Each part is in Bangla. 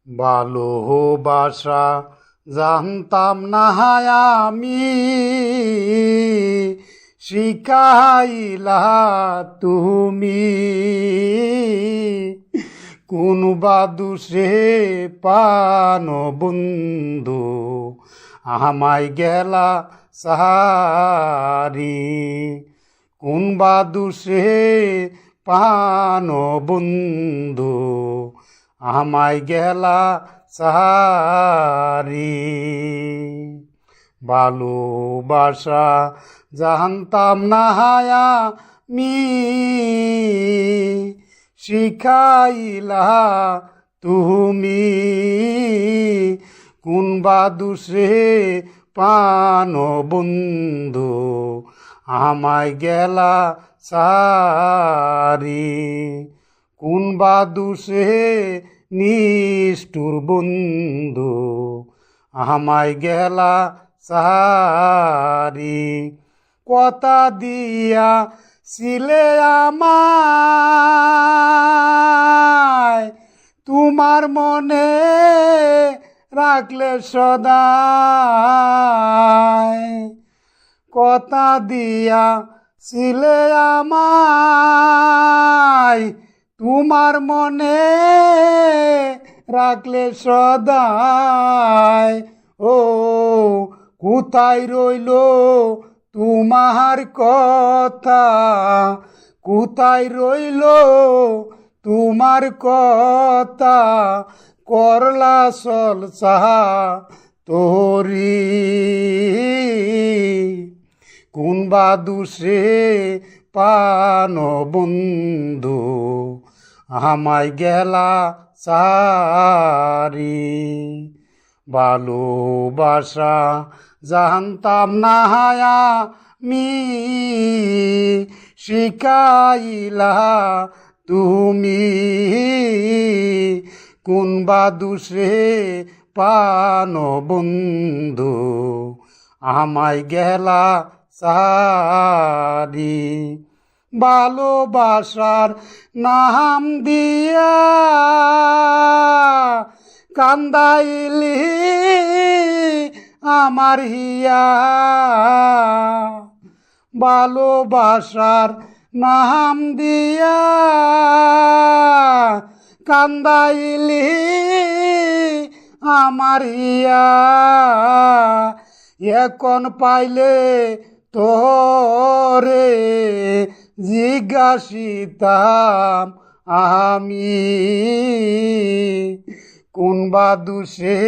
ভালোবাসা জানতাম না আমি, শিখাইলা তুমি। কোন বাদুষে পান বন্ধু আমায় গেলা সাহারি। কোন বাদুষে পান বন্ধু আমায় গেলা সাহারি। ভালোবাসা জানতাম না আমি, শিখাইলা তুমি। কোন বাদুষে পান বন্ধু আমায় গেলা সারি। কোন বাদুষে নিষ্ঠুর বন্ধু আমায় গেলা সারি। কথা দিয়া ছিলে আমায়, তোমার মনে রাখলে সদাই। কথা দিয়া ছিলে আমায়, তোমার মনে রাখলে সদাই। ও কোথায় রইল তোমার কথা, কোথায় রইল তোমার কথা। করলা সলসা তোরি। কোন বাদুষে পান বন্ধু আমায় গেলা সারি। ভালোবাসা জানতাম না আমি, শিখাইলা তুমি। কোন বাদুষে পান বন্ধু আমায় গেলা সারি। ভালোবাসার নাম দিয়া কান্দাইলি আমার হিয়া। ভালোবাসার নাম দিয়া কান্দাইলি আমার হিয়া। এখন পাইলে তোরে জিজ্ঞাসিতাম আমি, কোন বাদুষে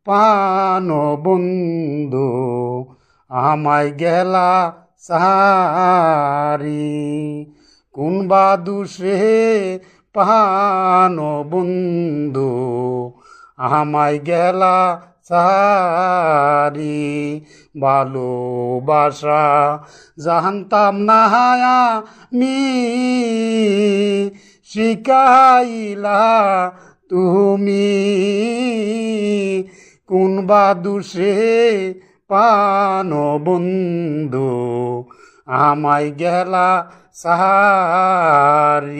পান বন্ধু আমায় গেলা সারি। কোন বাদুষে পান বন্ধু আমায় গেলা সারি। ভালোবাসা জানতাম না আমি, শিখাইলা তুমি। কোন বাদুষে পান বন্ধু আমায় গেলা সাহারি।